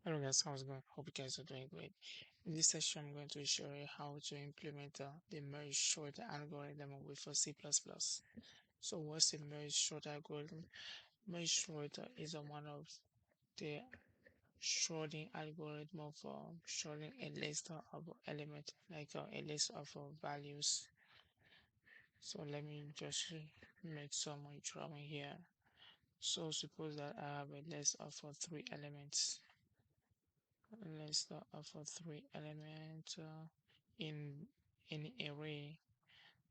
Hello guys, how's it going? Hope you guys are doing great. In this session, I'm going to show you how to implement the merge sort algorithm with C++. So what's the merge sort algorithm? Merge sort is one of the sorting algorithm for sorting a list of elements, like a list of values. So let me just make some drawing here. So suppose that I have a list of three elements. List of three elements in an array.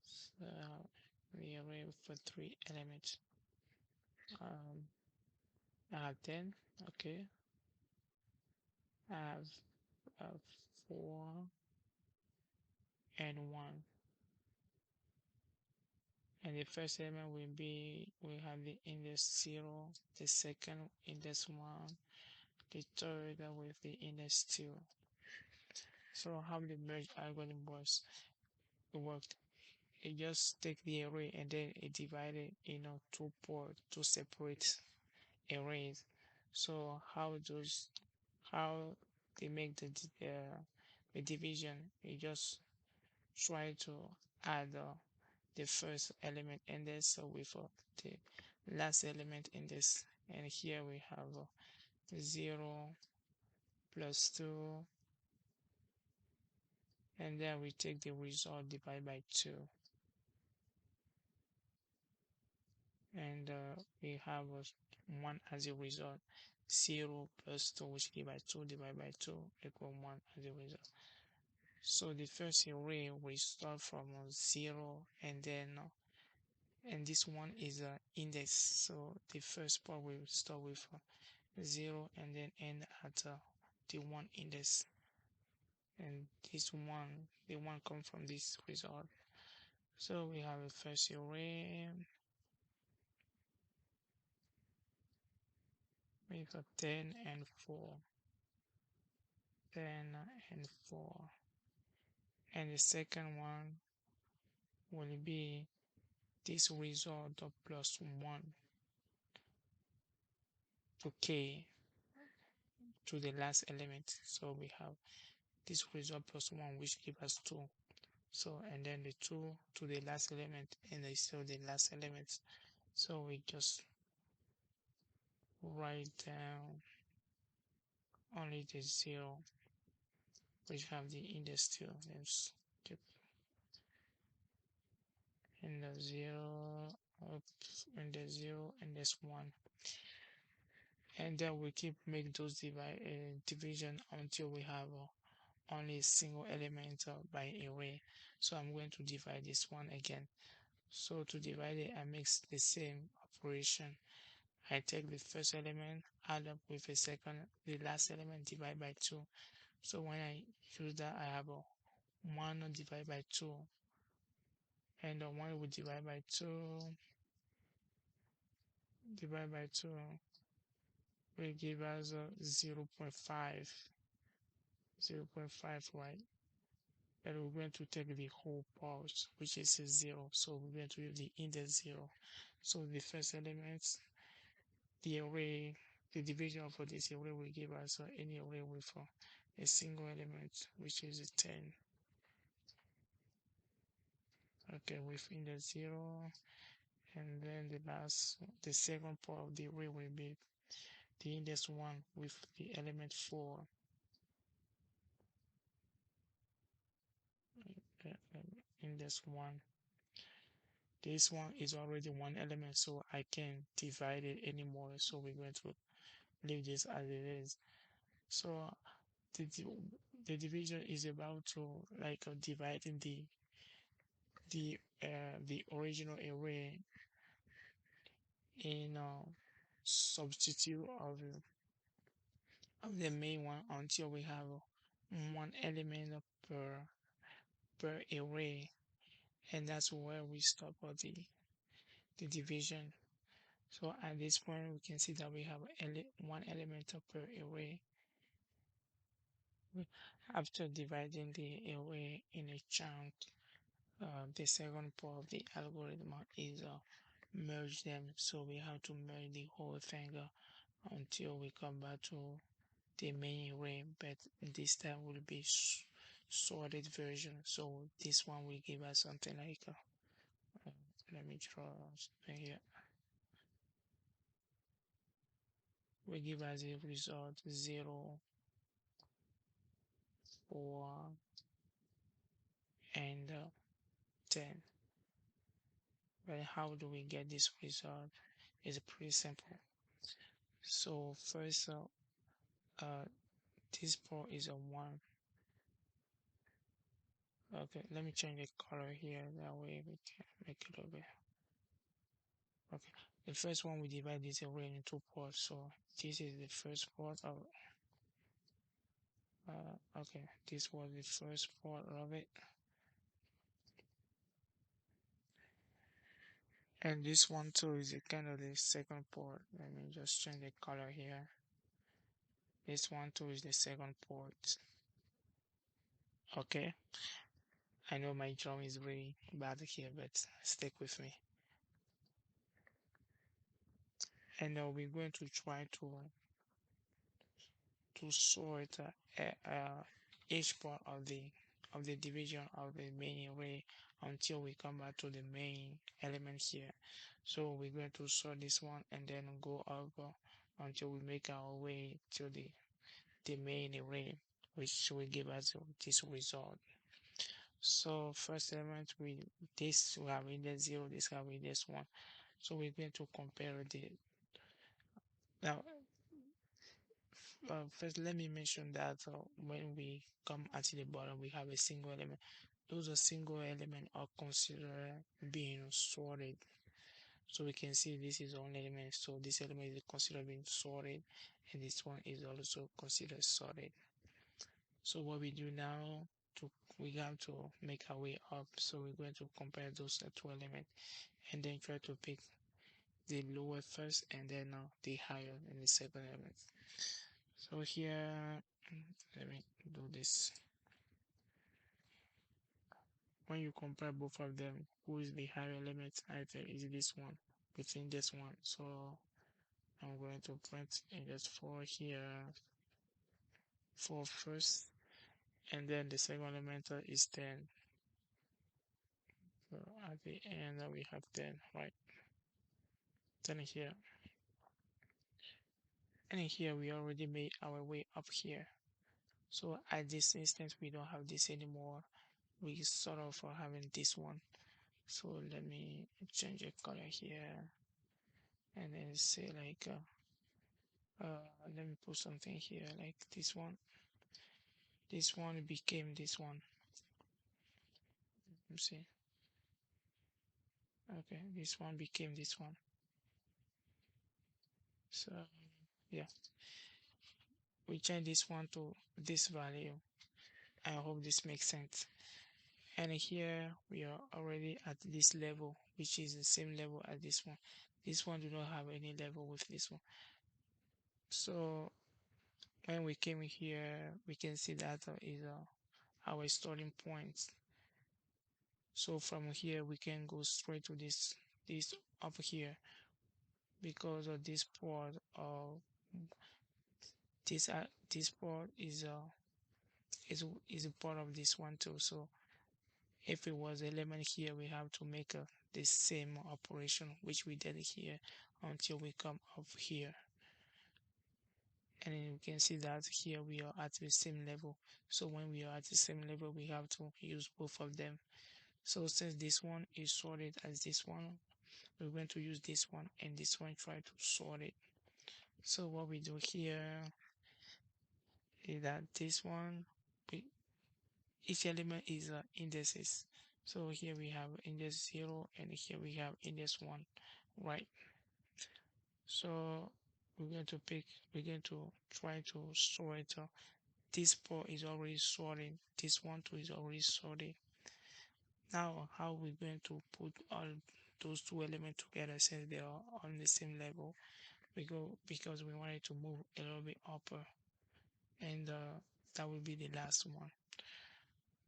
So the array for three elements. Um, I have 10. Okay. I have uh, 4 and 1. And the first element will be, we have the index 0, the second index 1, the third with the index 2. So how the merge algorithm works? It worked. It just take the array and then it divide it two separate arrays. So how they make the division? You just try to add the first element index with the last element index, and here we have 0 plus 2, and then we take the result divide by 2, and we have 1 as a result. 0 plus 2, which divide 2 divided by 2 equal 1 as a result. So the first array will start from 0, and then and this one is index. So the first part will start with 0 and then end at the 1 index. And this one, the one come from this result. So we have a first array with a 10 and 4. 10 and 4. And the second one will be this result of plus 1 to k to the last element. So we have this result plus 1, which gives us 2. So and then the 2 to the last element, and they still the last element. So we just write down only the 0, which have the index 2. Let's keep in the 0 up in the 0 and this 1. And then we keep make those division until we have only a single element by array. So I'm going to divide this one again. So to divide it, I make the same operation. I take the first element, add up with the second, the last element, divide by 2. So when I use that, I have a 1 divided by 2, and the 1 will divide by 2, divide by 2 will give us 0 0.5, 0 0.5, right? And we're going to take the whole part, which is a 0. So we're going to use the index 0. So the first element, the array, the division for this array will give us any array with a single element, which is a 10. Okay, with index 0. And then the second part of the array will be the index 1 with the element 4. Index 1. This one is already one element, so I can't divide it anymore. So we're going to leave this as it is. So the, the division is about to like dividing the original array in substitute of the main one until we have one element per array, and that's where we stop the division. So at this point we can see that we have one element per array. After dividing the array in a chunk, the second part of the algorithm is merge them. So we have to merge the whole thing until we come back to the main array, but this time will be sorted version. So this one will give us something like uh, let me draw something here. We give us a result 0, 4, and 10. But how do we get this result? It's pretty simple. So first, uh, this port is a 1. Okay, let me change the color here. That way we can make it a little bit. Okay, the first one we divide this array into 2 parts. So this is the first part of. Okay, this was the first part of it, and this one too is a kind of the second part. Let me just change the color here. This one too is the second part. Okay, I know my drawing is really bad here, but stick with me. And now we're going to try to sort each part of the division of the main array until we come back to the main element here. So we're going to sort this one and then go up until we make our way to the main array, which will give us this result. So first element, we have index 0, this have index 1. So we're going to compare the now. First, let me mention that when we come at the bottom, we have a single element. Those are single element are considered being sorted. So we can see this is one element. So this element is considered being sorted, and this one is also considered sorted. So what we do now, to we have to make our way up. So we're going to compare those two elements, and then try to pick the lower first, and then the higher in the second element. So here, let me do this. When you compare both of them, who is the higher element? I think is this one, between this one. So I'm going to print index 4 here, 4 first, and then the second element is 10. So at the end we have 10, right? 10 here. And here we already made our way up here. So at this instance we don't have this anymore. We sort of are having this one. So let me change the color here and then say like let me put something here like this one. This one became this one. Let me see. Okay, this one became this one. So yeah, we change this one to this value. I hope this makes sense. And here we are already at this level, which is the same level as this one. This one do not have any level with this one. So when we came here, we can see that is our starting point. So from here we can go straight to this up here, because of this port of this port is a part of this one too. So if it was element here, we have to make the same operation which we did here until we come up here. And then you can see that here we are at the same level. So when we are at the same level, we have to use both of them. So since this one is sorted as this one, we're going to use this one and this one, try to sort it. So what we do here is that this one, each element is indices. So here we have index 0 and here we have index 1, right? So we're going to try to sort. This part is already sorted. This one too is already sorted. Now, how we're going to put all those two elements together since they are on the same level? We go because we wanted to move a little bit upper, and that will be the last one.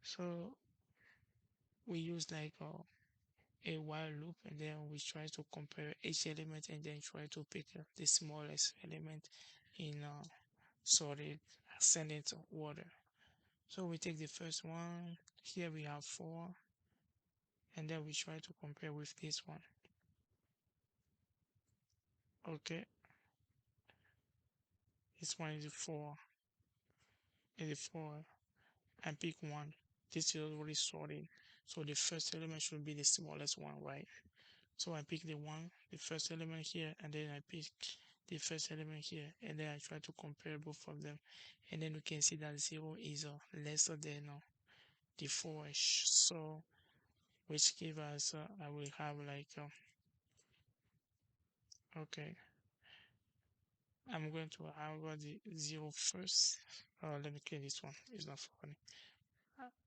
So we use like a while loop, and then we try to compare each element and then try to pick the smallest element in sorted ascending order. So we take the first one. Here we have 4, and then we try to compare with this one. Okay, this one is a 4, is a 4. I pick one. This is already sorted. So the first element should be the smallest one, right? So I pick the one, the first element here, and then I pick the first element here, and then I try to compare both of them, and then we can see that 0 is lesser than the 4, so which give us I will have like okay, I'm going to have the 0 first. Let me clear this one, it's not funny.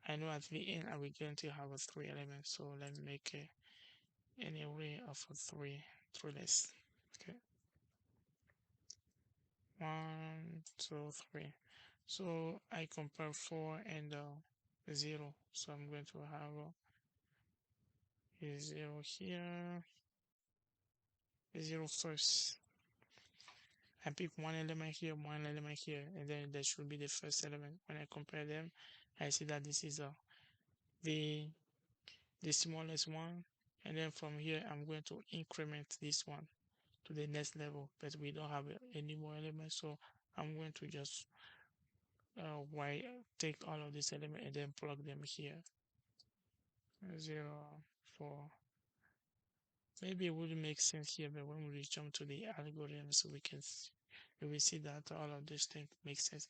I know at the end I will going to have a 3 element, so let me make an array of 3 less. Okay, 1 2 3. So I compare 4 and 0, so I'm going to have a 0 here, a 0 first. I pick one element here, one element here, and then that should be the first element. When I compare them, I see that this is the the smallest one, and then from here I'm going to increment this one to the next level, but we don't have any more elements, so I'm going to just why take all of these elements and then plug them here. 0 4. Maybe it wouldn't make sense here, but when we jump to the algorithm, so we will see that all of these things make sense.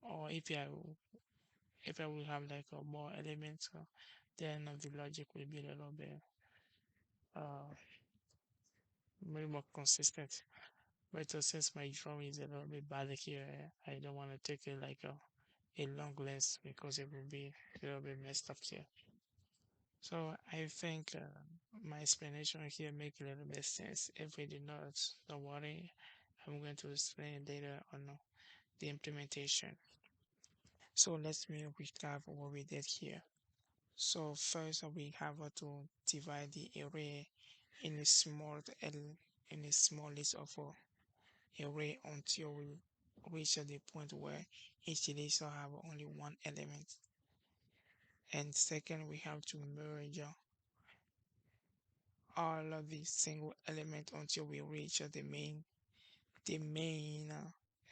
Or if I will have like more elements, then the logic will be a little bit uh maybe more consistent. But since my drawing is a little bit bad here, I don't want to take it like a long list because it will be a little bit messed up here. So I think my explanation here make a little bit sense. If we did not, don't worry. I'm going to explain later on the implementation. So let me recap what we did here. So first we have to divide the array in a in a small list of array until we reach the point where each list will have only one element. And second, we have to merge all of the single element until we reach the main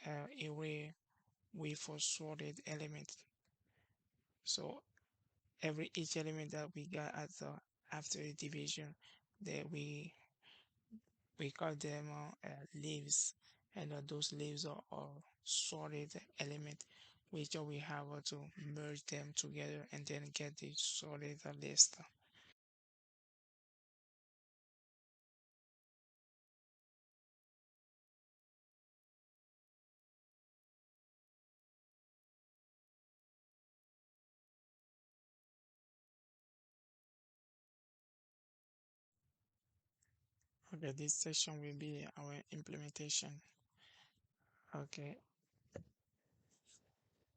array with a sorted element. So each element that we got at after the division, that we call them leaves, and those leaves are sorted element, which we have to merge them together and then get the sorted list. Okay, this section will be our implementation. Okay,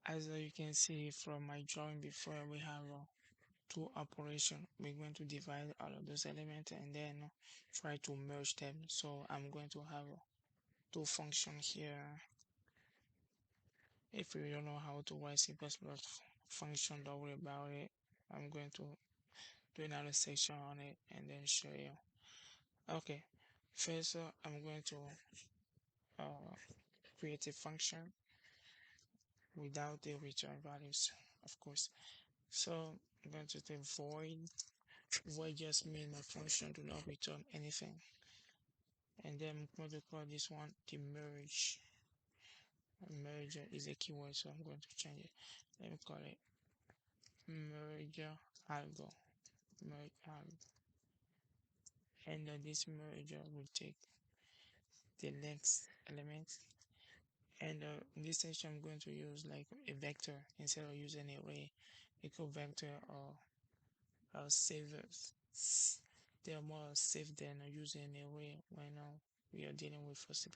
as you can see from my drawing before, we have two operations. We're going to divide all of those elements and then try to merge them. So I'm going to have two functions here. If you don't know how to write C++ function, don't worry about it. I'm going to do another section on it and then show you. Okay, first I'm going to uh, create a function without the return values, of course. So I'm going to say void. Void just means my function do not return anything. And then I'm going to call this one the merge. Merge is a keyword, so I'm going to change it. Let me call it merge algo. Merge algo. And this merge will take the next element. And in this section, I'm going to use like a vector instead of using an array. Because vector are safer. They are more safe than using an array when we are dealing with C++.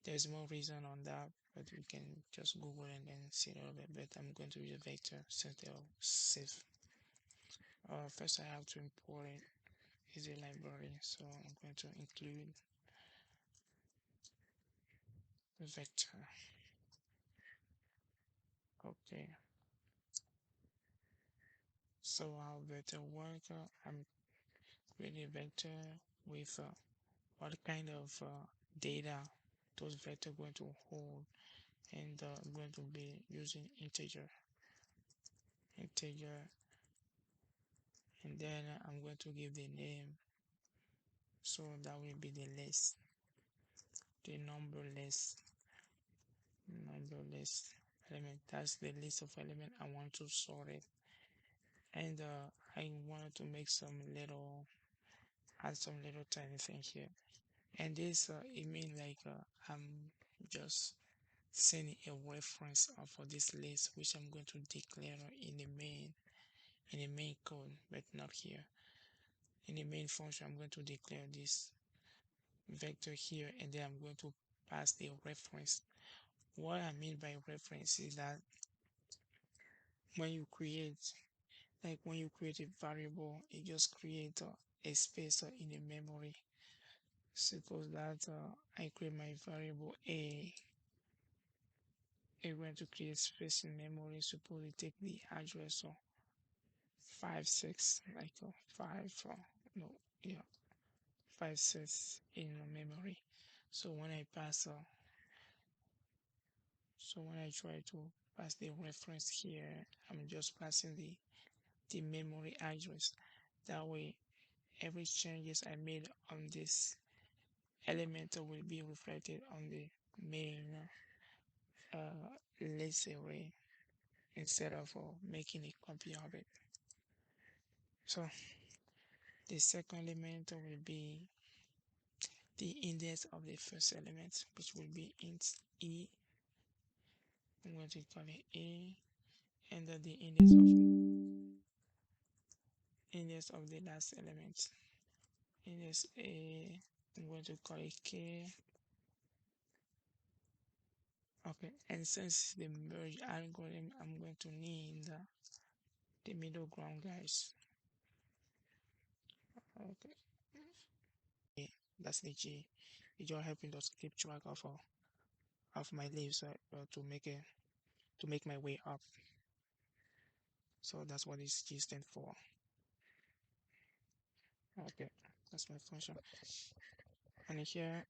There's more reason on that, but we can just Google and then see a little bit. But I'm going to use a vector since they're safe. First, I have to import it is a library, so I'm going to include vector. Okay, so how vector work? I'm creating a vector with what kind of data those vector going to hold, and I'm going to be using integer, and then I'm going to give the name, so that will be the list, the number list element. That's the list of element I want to sort it, and I wanted to make some little add some little tiny thing here. And this it mean like I'm just sending a reference for this list, which I'm going to declare in the main code, but not here. In the main function, I'm going to declare this vector here, and then I'm going to pass the reference. What I mean by reference is that when you create, like when you create a variable, you just create a space in the memory. Suppose that I create my variable a. I'm going to create space in memory. Suppose you take the address of 5 6, like 5 no, yeah, 5 6 in memory. So when I pass so when I try to pass the reference here, I'm just passing the memory address. That way every changes I made on this element will be reflected on the main list array, instead of making a copy of it. So the second element will be the index of the first element, which will be int e. I'm going to call it a, and then the index of the last element, index a. I'm going to call it k. Okay, and since the merge algorithm, I'm going to need the middle ground, guys. Okay, that's the G. It's just helping us keep track of my leaves to make my way up. So that's what this G stands for. Okay, that's my function. And here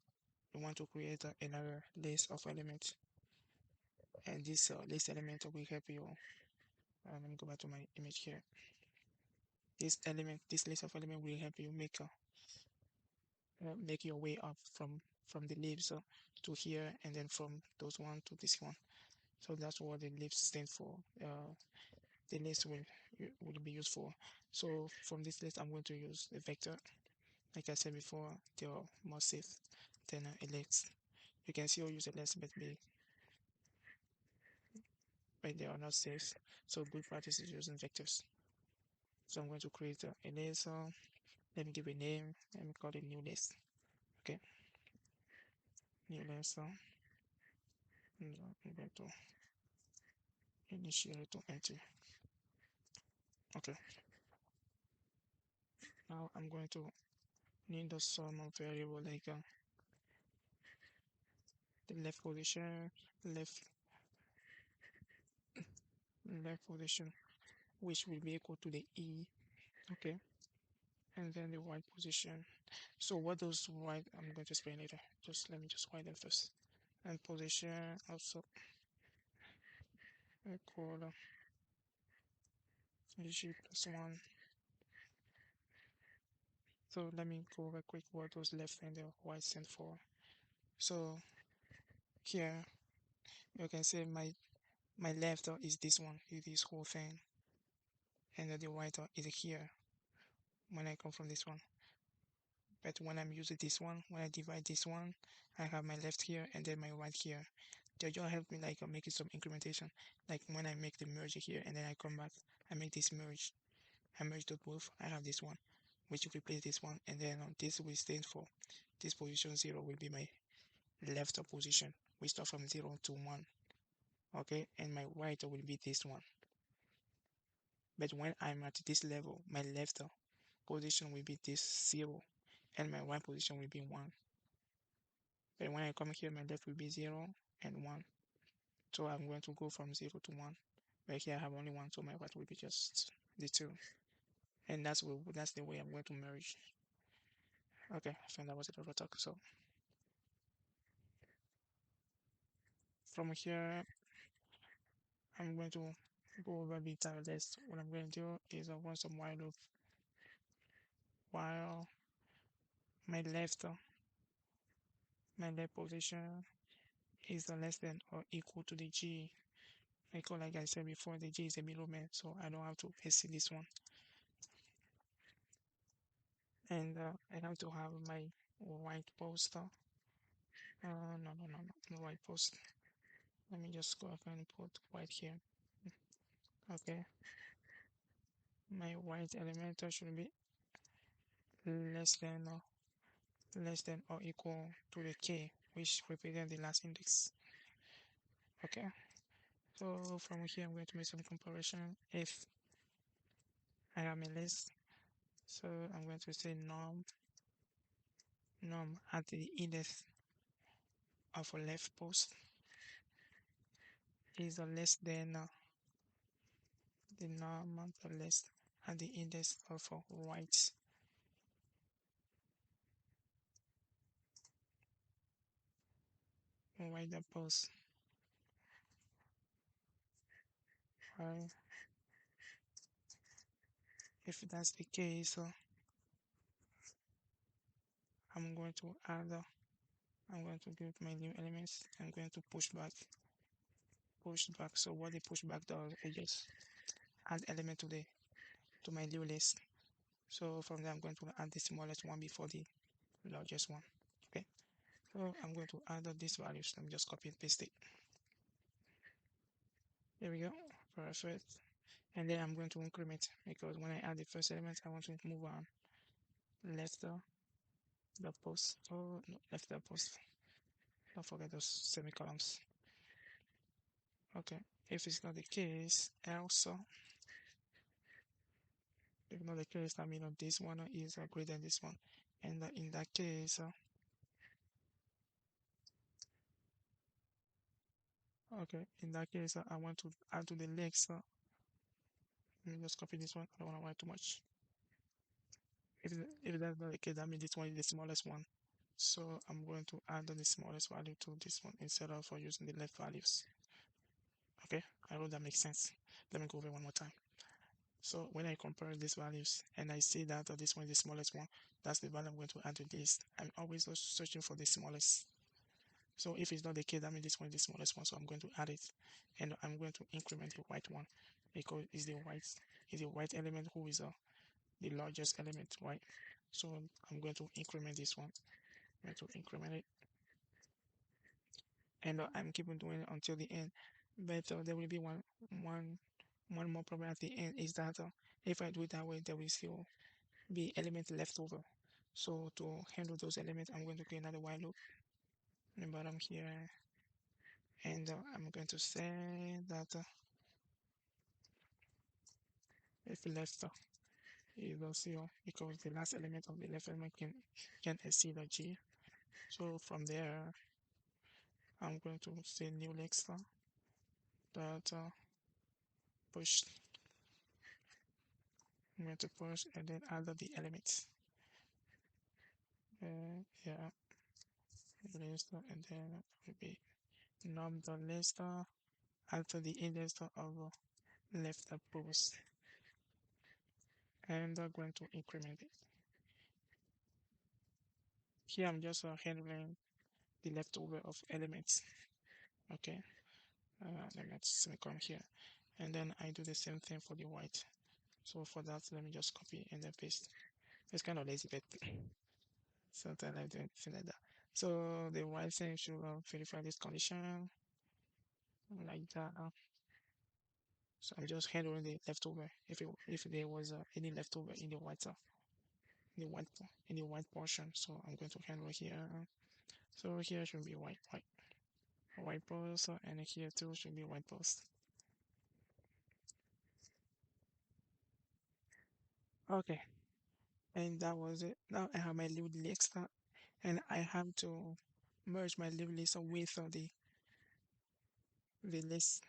we want to create another list of elements, and this list element will help you. Let me go back to my image here. This list of element will help you make your way up from the leaves to here, and then from those one to this one. So that's what the leaves stand for. The list will be useful. So from this list, I'm going to use a vector. Like I said before, they are more safe than a list. You can still use a list, but they are not safe. So good practice is using vectors. So I'm going to create a list. Let me give a name. Let me call it new list. Okay, new list. And I'm going to initiate to empty. Okay, now I'm going to need the sum of variable like the left position, left left position, which will be equal to the e. Okay, and then the right position. So what those right, I'm going to explain later. Just let me just write them first. And position also equal g plus 1. So let me go over quick what those left and the right stand for. So here you can say my left is this one, is this whole thing, and then the right is here when I come from this one. But when I'm using this one, when I divide this one, I have my left here and then my right here. They just help me like making some incrementation. Like when I make the merge here and then I come back, I make this merge. I merge the both. I have this one, which will replace this one, and then this will stand for this position 0 will be my left position. We start from 0 to 1. Okay, and my right will be this one. But when I'm at this level, my left position will be this 0, and my right position will be 1. But when I come here, my left will be 0, and 1. So I'm going to go from 0 to 1. But here I have only 1, so my white will be just the 2. And that's the way I'm going to merge. Okay, I think that was it over talk. So from here, I'm going to go over the entire list. What I'm going to do is I want some while loop while my left position is less than or equal to the G. Because like I said before, the G is a middleman, so I don't have to exceed this one. And I have to have my white post. No white post. Let me just go ahead and put white here. Okay, my white element should be less than or equal to the K, which represents the last index. Okay, so from here I'm going to make some comparison. If I have a list, so I'm going to say num at the index of a left post is less than the num at the list at the index of a right the post. Right. If that's the case, I'm going to add I'm going to give my new elements. I'm going to push back. So what the push back does is just add element to my new list. So from there I'm going to add the smallest one before the largest one. Okay. So I'm going to add these values. Let me just copy and paste it. There we go. Perfect. And then I'm going to increment because when I add the first element, I want to move on left the post. Oh no, left the post. Don't forget those semicolons. Okay. If it's not the case, else if not the case, that means this one is greater than this one. And in that case, okay, in that case, I want to add to the next. Let me just copy this one. I don't want to write too much. If that's not the case, that means this one is the smallest one. So I'm going to add the smallest value to this one instead of using the left values. Okay, I hope that makes sense. Let me go over one more time. So when I compare these values and I see that this one is the smallest one, that's the value I'm going to add to this. I'm always searching for the smallest. So if it's not the case, that means this one is the smallest one. So I'm going to add it, and I'm going to increment the white one because it's the white element who is the largest element, right? So I'm going to increment this one. I'm going to increment it, and I'm keeping doing it until the end. But there will be one one more problem at the end is that if I do it that way, there will still be elements left over. So to handle those elements, I'm going to create another while loop in the bottom here, and I'm going to say that if left is a zero because the last element of the left element can exceed a G. So from there, I'm going to say new next that push. I'm going to push and then add the elements. Yeah, list and then it will be num the list after the index of left post, and I'm going to increment it. Here I'm just handling the leftover of elements. Okay, let me semicolon here, and then I do the same thing for the white. So for that, let me just copy and then paste. It's kind of lazy, but sometimes I do anything like that. So the white thing should verify this condition like that. So I'm just handling the leftover. If there was any leftover in the white in the white portion, so I'm going to handle here. So here should be white post, and here too should be white post. Okay, and that was it. Now I have my little list, and I have to merge my little list with the the list.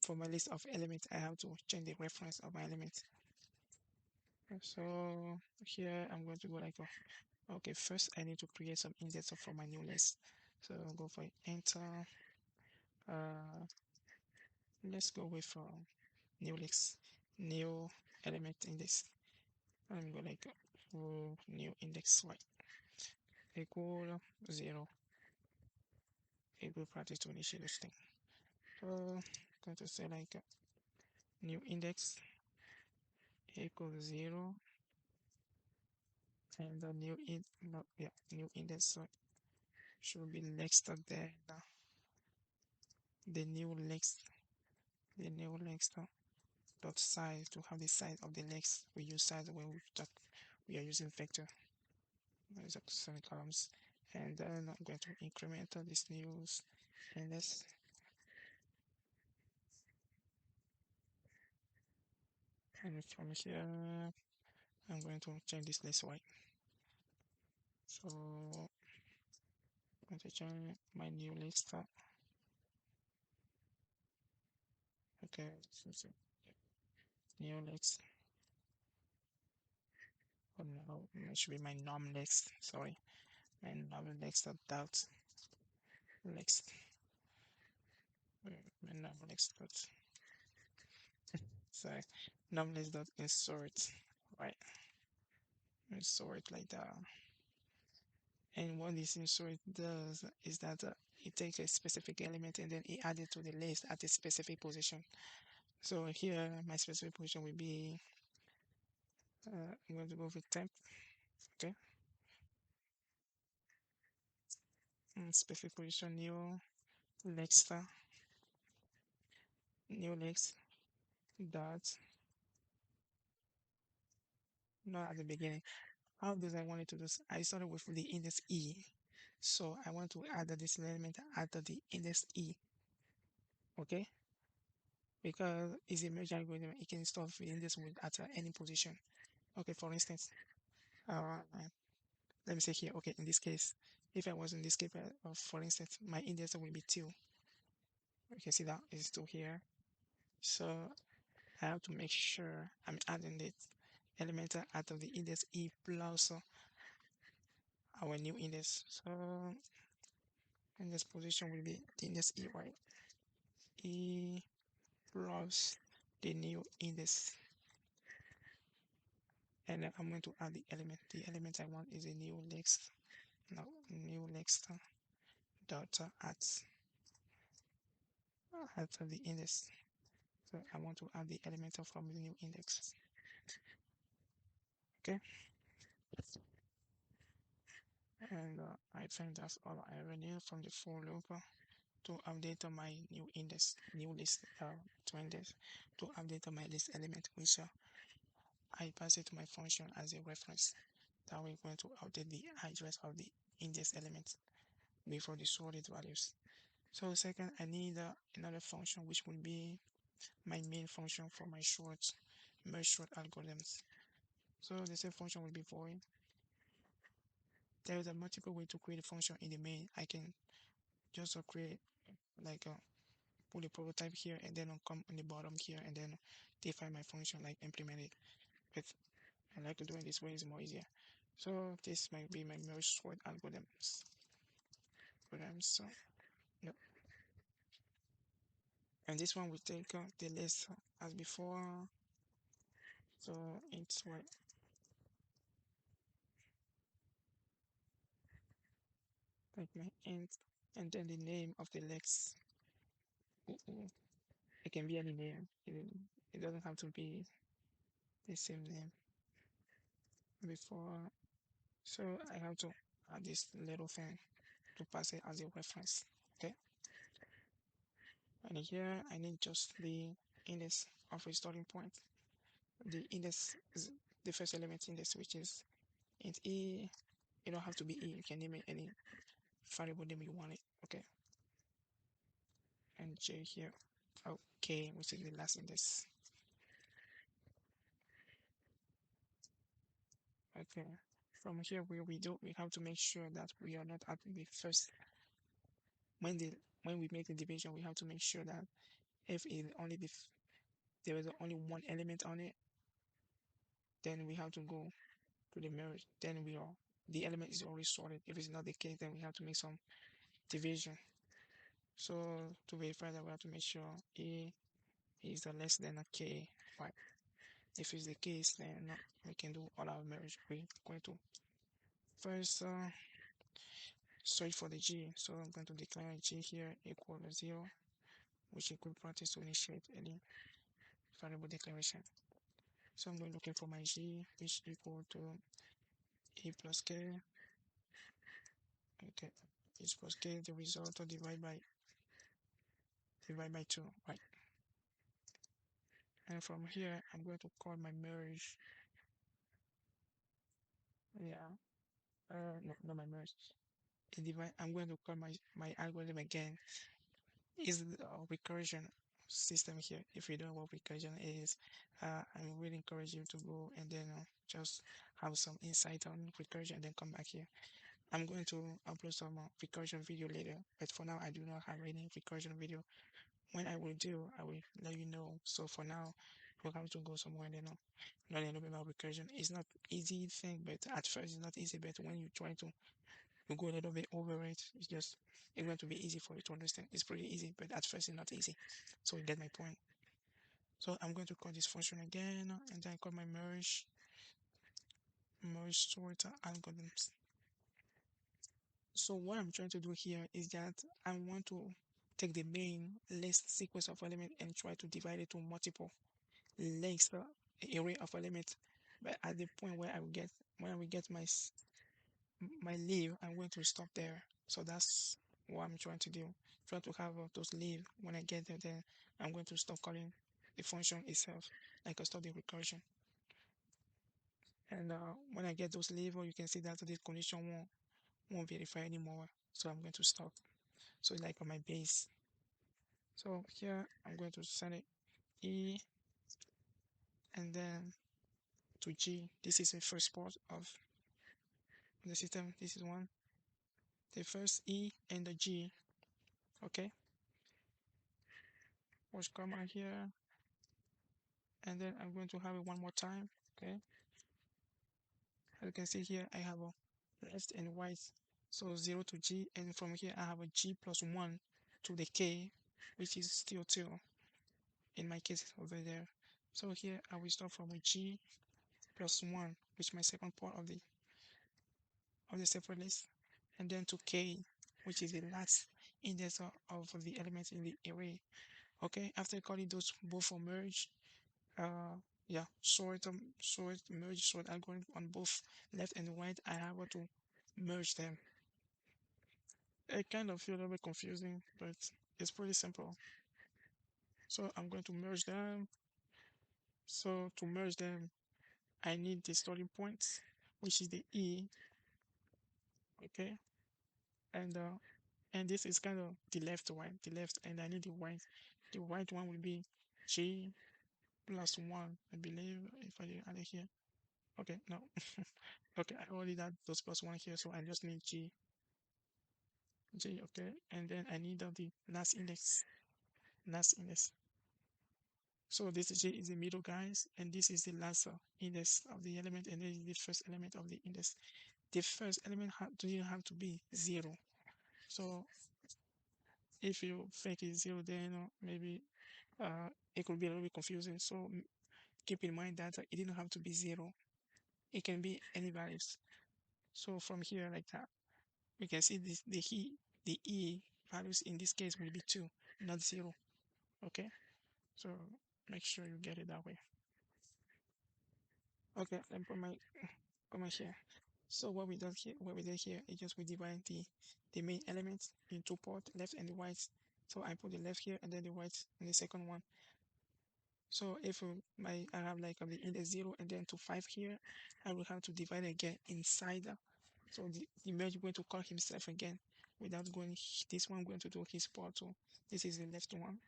For my list of elements, I have to change the reference of my element. So here I'm going to go like, okay, first I need to create some index for my new list. So I'll go for enter. Uh, let's go with new list, new element index. I'm going like new index y equal 0 equal practice to initiate this thing. So I'm going to say like new index equals 0 and the new in no, yeah, new index should be next than the new legs the new legs dot size to have the size of the legs. We use size when we are using vector. There's up to 7 columns, and then I'm going to increment this news index, and from here I'm going to change this list white. So I'm going to change my new list. Okay, so new list. Oh no, it should be my norm list. Sorry, my norm list dot list. My norm list dot. Sorry, norm list dot insert. Right, insert like that. And what this insert does is that it takes a specific element and then it adds it to the list at a specific position. So here my specific position will be I'm going to go with temp. Okay, specific position new next dot not at the beginning. How does I want it to do? I started with the index e, so I want to add this element after the index e. Okay, because it's a merge algorithm, it can store the index with at any position. Okay, for instance, uh, let me say here. Okay, in this case, if I was in this case, for instance, my index will be 2. You can see that it's 2 here. So I have to make sure I'm adding the element out of the index e plus our new index. So in this position will be the index e plus the new index, and then I'm going to add the element. The element I want is a new next. Now new next dot at the index. So I want to add the element from the new index. Okay, and I think that's all I ever need from the for loop to update my new list to index, to update my list element, which I pass it to my function as a reference. That we're going to update the address of the index element before the sorted values. So second, I need another function which will be my main function for my merge short algorithms. So the same function will be void. There is a multiple way to create a function in the main. I can just create like put a prototype here and then come on the bottom here and then define my function like implement it. But I like to do it this way, is more easier. So this might be my merge sort algorithms. So yep. And this one will take the list as before. So it's what like my int and then the name of the lex. It can be any name. It doesn't have to be the same name before. So I have to add this little thing to pass it as a reference. Okay, and here I need just the index of a starting point. The index is the first element index, which is int e. You don't have to be e, you can name it any variable name you want it. Okay, and j here. Okay, which is the last index. Okay, from here we have to make sure that we are not at the first when the when we make the division, we have to make sure that if there is only one element on it, then we have to go to the merge. Then the element is already sorted. If it's not the case, then we have to make some division. So to verify that, we have to make sure A is less than a K. Right. If it's the case, then we can do all our merge. We're going to first search for the G. So I'm going to declare G here equal to 0, which equal practice to initiate any variable declaration. So I'm going looking for my G, which equal to A plus K. Okay, A plus K, the result of divide by 2, right? And from here, I'm going to call my merge. Yeah, no, not my merge. I'm going to call my algorithm again. Is a recursion system here. If you don't know what recursion is, I really encourage you to go and then just have some insight on recursion and then come back here. I'm going to upload some recursion video later, but for now I do not have any recursion video. When I will do, I will let you know. So for now, we'll have to go somewhere and then learn a little bit about recursion. It's not easy thing, but at first it's not easy. But when you try to you go a little bit over it, it's going to be easy for you to understand. It's pretty easy, but at first it's not easy. So you get my point. So I'm going to call this function again, and then I call my merge sort algorithms. So what I'm trying to do here is that I want to take the main list sequence of elements and try to divide it to multiple lists, array of elements. But at the point where when I will get my leave, I'm going to stop there. So that's what I'm trying to do. Try to have those leave. When I get there, then I'm going to stop calling the function itself. Like I stop the recursion. And when I get those leave, you can see that this condition won't verify anymore. So I'm going to stop. So like on my base. So here I'm going to send it E and then to G. This is the first part of the system. This is one. The first E and the G. Okay. Push comma here. And then I'm going to have it one more time. Okay. As you can see here, I have a left and right. So 0 to G. And from here, I have a G plus 1 to the K, which is still 2. In my case, over there. So here, I will start from a G plus 1, which is my second part of the separate list, and then to K, which is the last index of the elements in the array. Okay, after calling those both for merge, yeah, merge sort algorithm on both left and right, I have to merge them. It kind of feel a little bit confusing, but it's pretty simple. So I'm going to merge them. So to merge them, I need the starting point, which is the E. Okay, and this is kind of the left one, and I need the right. The right one will be G plus 1, I believe, if I add it here. Okay, no. Okay, I already got those plus 1 here, so I just need G, okay, and then I need the last index. So this G is the middle, guys, and this is the last index of the element, and this is the first element of the index. The first element doesn't have to be 0. So if you think it's 0, then maybe it could be a little bit confusing. So keep in mind that it didn't have to be 0. It can be any values. So from here, like that, we can see the E values in this case will be 2, not 0. Okay, so make sure you get it that way. Okay, let me put my comment here. So what we did here is just we divide the main elements in two parts, left and the right. So I put the left here and then the right in the second one. So if I have like the index 0 and then to 5 here, I will have to divide again inside. So the merge going to call himself again without going. This one going to do his part. So this is the left one,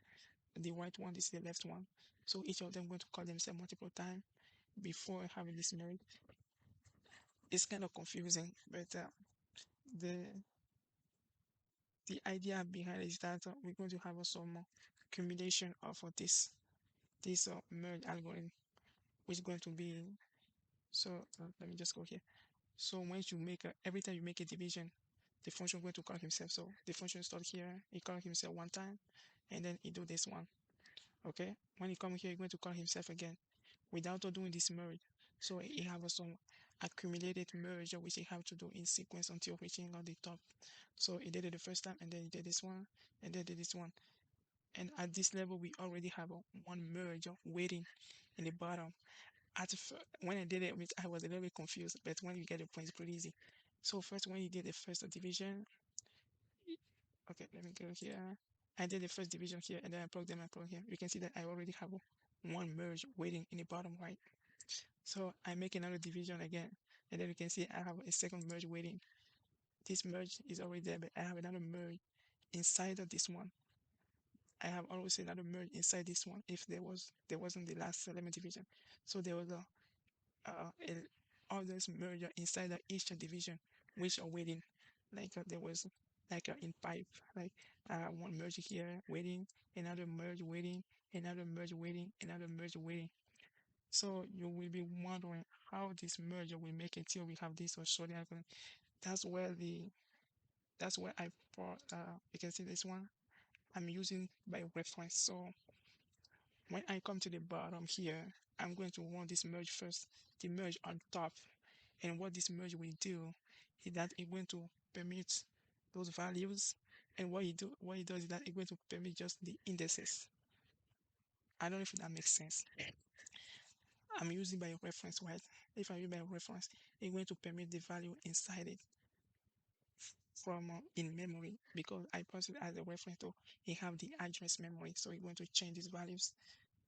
the right one. This is the left one. So each of them going to call themselves multiple times before having this merge. It's kind of confusing, but the The idea behind it is that we're going to have some accumulation of this merge algorithm, which is going to be so. Let me just go here. So once you make every time you make a division, the function is going to call himself. So the function start here, he call himself one time, and then he do this one. Okay, when he come here, he's going to call himself again without doing this merge. So he have some accumulated merge which he have to do in sequence until reaching on the top. So he did it the first time, and then he did this one, and then did this one. And at this level, we already have one merge waiting in the bottom. When I did it, I was a little bit confused, but when you get the point, it's pretty easy. So first, when you did the first division, okay, let me go here. I did the first division here, and then I plug them and plug here. You can see that I already have one merge waiting in the bottom right. So I make another division again, and then you can see I have a second merge waiting. This merge is already there, but I have another merge inside of this one. I have always another merge inside this one if there wasn't the last element division. So there was others merge inside of each division which are waiting. Like there was like in pipe, like one merge here waiting, another merge waiting, another merge waiting, another merge waiting. So you will be wondering how this merge will make it till we have this or short diagram. That's where the that's where I brought you can see this one I'm using by reference. So when I come to the bottom here, I'm going to want this merge first, the merge on top. And what this merge will do is that it's going to permit those values. And what it does is that it's going to permit just the indices. I don't know if that makes sense. I'm using by reference, right? If I use by reference, it's going to permit the value inside it from in memory because I pass it as a reference to it have the address memory. So it's going to change these values.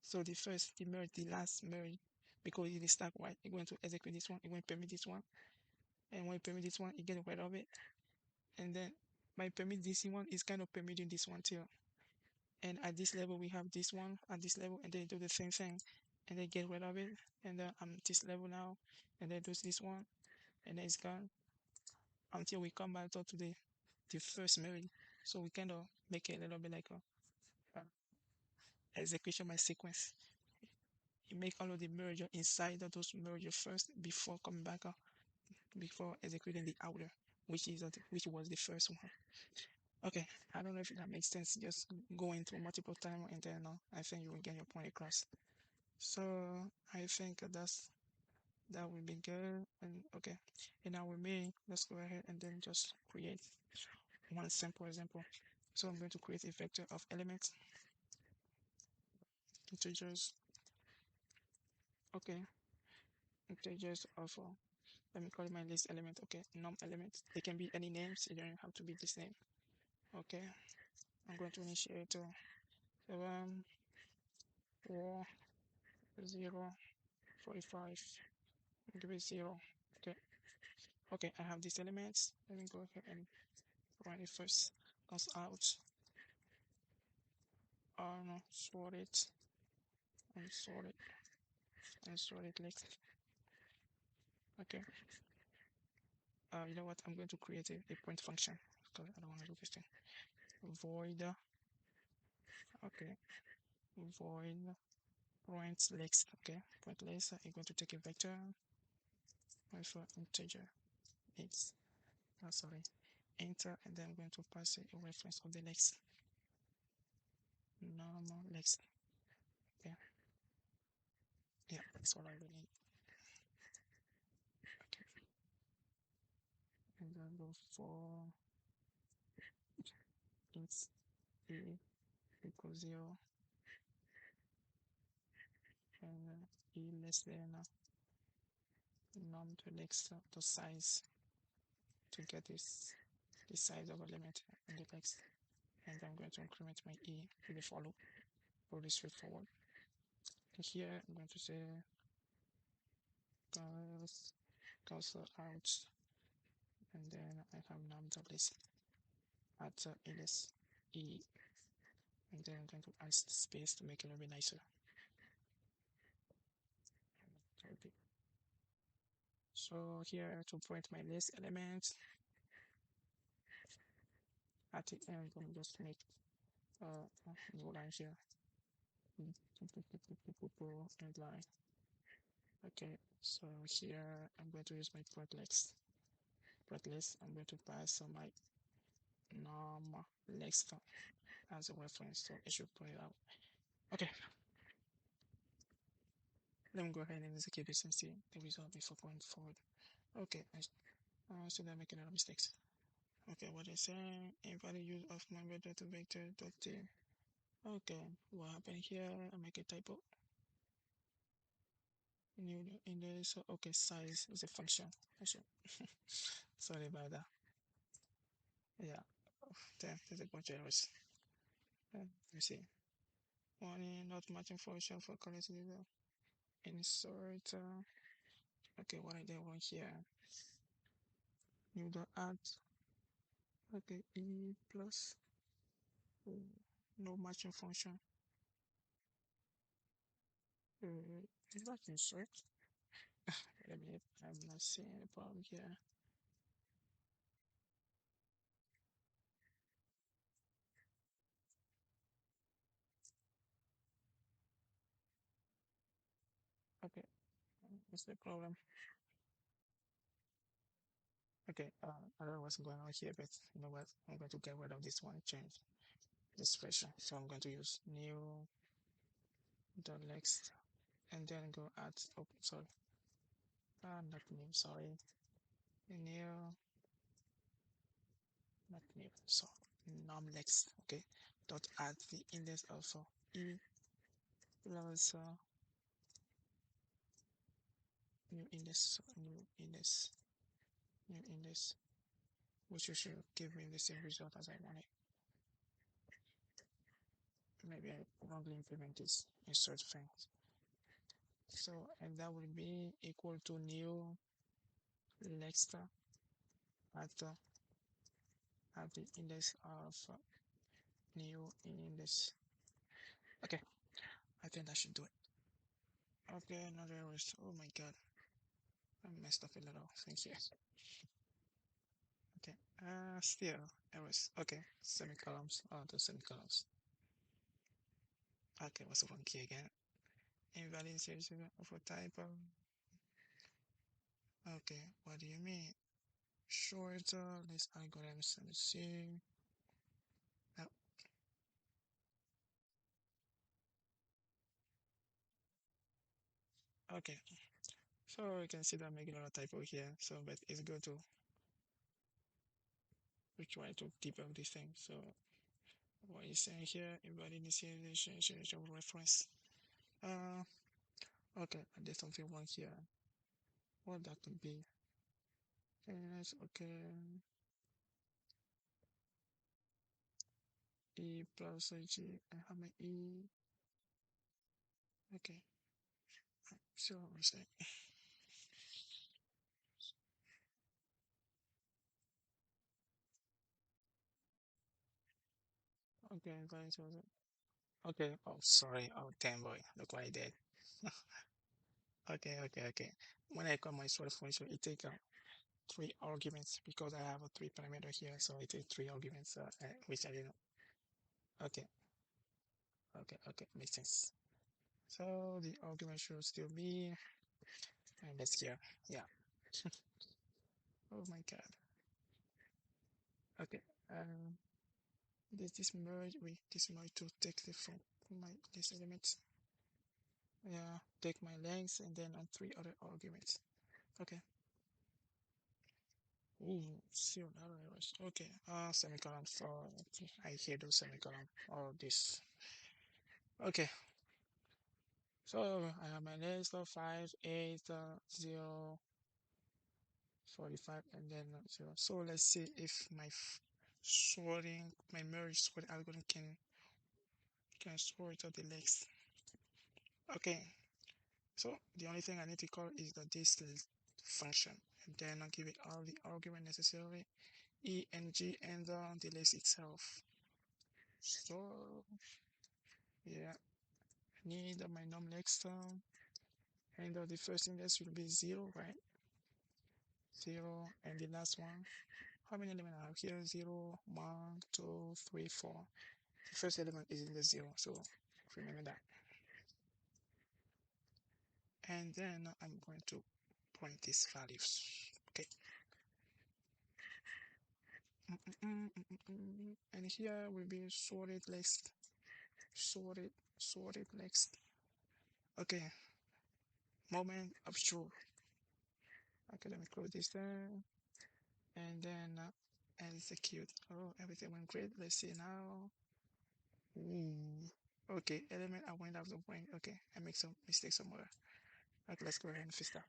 So the first, the merge, the last merge, because it is stack right, it's going to execute this one, it going to permit this one, and when you permit this one, you get rid of it. And then by permit this one is kind of permitting this one too. And at this level, we have this one at this level, and they do the same thing, and they get rid of it. And then I'm this level now, and then does this one, and then it's gone until we come back to the first merge. So we kind of make it a little bit like a execution by sequence. You make all of the merger inside of those merger first before coming back before executing the outer, which was the first one. Okay, I don't know if that makes sense. Just going through multiple time and then I think you will get your point across. So I think that will be good. And okay, and now we may let's go ahead and then just create one simple example. So I'm going to create a vector of elements, integers. Okay, integers of let me call it my list element. Okay, num element. They can be any names. It don't have to be this name. Okay, I'm going to initiate 7 4 0 45. Give it 0. Okay. Okay, I have these elements. Let me go ahead and run it first. Comes out. No, sort it and sort it and sort it next. Okay. You know what? I'm going to create a print function because I don't want to do this thing. Void. Okay. Void print next. Okay. Print next. I'm going to take a vector with integer. It's sorry. Enter, and then I'm going to pass a reference of the next normal next. Okay. Yeah, that's all I really need. Okay. And then go for int a equals 0 and e less than num to next the size to get this size of element in the text. And I'm going to increment my e to the follow. Pretty straightforward. And here I'm going to say cursor out, and then I have num list at ls e, and then I'm going to add space to make it a little bit nicer. So here to print my list element, At the end, I'm just make new line here. And line. Okay, so here I'm going to use my platelets. I'm going to pass my normal lex as a reference, so it should put it out. Okay, let me go ahead and execute this and see the result before going forward. Okay, so I'm making a lot of mistakes. Okay, what I say, invalid use of my vector to vector dot t. Okay, what happened here? I make a typo. New in there, so okay, size is a function. Sorry about that. Yeah, damn, there's a bunch of errors. Let me see. One not matching function for current user. Insert. Okay, what I did wrong here? New dot add. Okay, e plus. No matching function. Is that insert? Let me. I'm not seeing a problem here. Okay, what's the problem? Okay, I don't know what's going on here, but you know what? I'm going to get rid of this one, change this expression. So I'm going to use new dot next and then go add. Oh, sorry. Not new. Sorry. New, not new. So num next. Okay. Dot add the index also e plus new index, new index, which should give me the same result as I wanted. Maybe I wrongly implement this insert thing. So, and that will be equal to new next at the index of new index. Okay, I think that should do it. Okay, another errors. Oh my god, I messed up a little. Thank you. Okay, still errors. Okay, semicolons. Oh, the semicolons. Okay, what's wrong here again? Invalid series of a typo. Okay, what do you mean? Shorter, this algorithm, let me see. Oh, okay, so you can see that I'm making a lot of typo here. So, but it's good to we try to debug this thing. So, what is saying here? Invalid initialization of reference. Uh, okay, there's something wrong here. What that could be? Yes, okay. E plus G. I have my E. Okay, so what's that? Okay, guys, was it? Okay. Oh, sorry. Oh, damn boy. Look what I did. Okay. When I call my sort function, it takes three arguments because I have a three parameter here, so it takes three arguments, which I didn't. Okay, okay, makes sense. So the argument should still be, and that's here. Yeah. Oh my god. Okay. Um, this merge. Wait, this merge to take the from my this element. Yeah, take my length and then on three other arguments. Okay. Ooh, still another errors. Okay. Semicolon for. I hear those semicolon or this. Okay. So I have my list of 5, 8, 0, 45, and then 0. So let's see if my my merge sorting algorithm can sort out the legs. Okay. So the only thing I need to call is the this function, and then I'll give it all the argument necessary, e and g, and the list itself. So yeah, I need my num next and the first index will be 0, right? 0, and the last one. how many elements I have here? 0, 1, 2, 3, 4. The first element is in the 0, so remember that. And then I'm going to print these values. Okay. And here will be sorted list. Sorted list. Okay. Moment of truth. Okay, let me close this down. And then execute. Oh, everything went great. Let's see now. Ooh. Okay, element I went after point. Okay, I make some mistake somewhere. Okay, let's go ahead and fix that.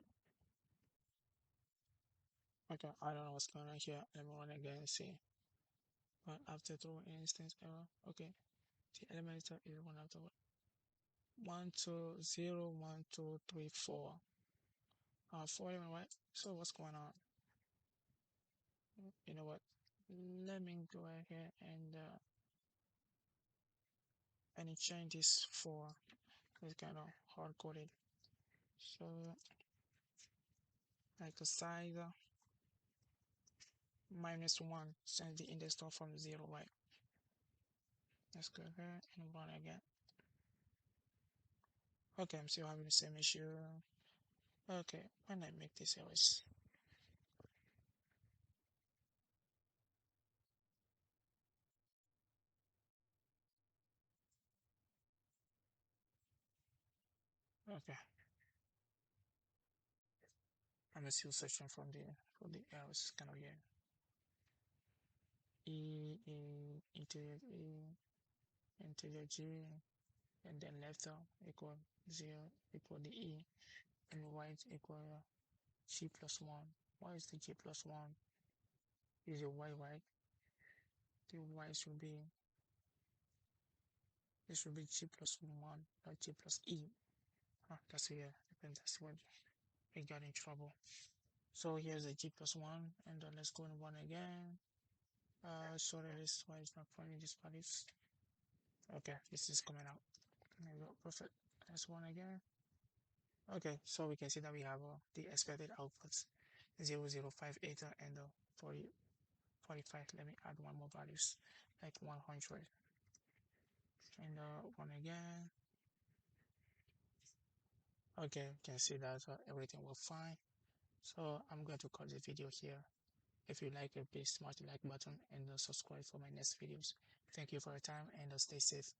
Okay, I don't know what's going on here. Let me run again and see. But after throw instance error. Okay, the elementor is one after one. 1 2 0 1 2 3 4. 4 element, right? So what's going on? You know what? Let me go ahead and change this for. It's kind of hard coded. So like the size -1 since the index start from 0, right? Let's go ahead and run again. Okay, I'm still having the same issue. Okay, when I make this errors. Okay, I'm still searching from the errors kind of here. Integer integer G, and then left equal 0 equal the E, and right equal G plus 1. Why is the G plus 1? Is it Y, right? The Y should be, it should be G plus 1, not G plus E. That's here. I think that's what we got in trouble. So here's the G plus 1, and then let's go and run again. Sorry, this why it's not finding these values. Okay, this is coming out. There we go, perfect. Let's run again. Okay, so we can see that we have the expected outputs 0058 and 40, 45. Let me add one more values like 100 and one again. Okay, you can see that everything will fine. So I'm going to cut the video here. If you like it, please smash the like button and subscribe for my next videos. Thank you for your time and stay safe.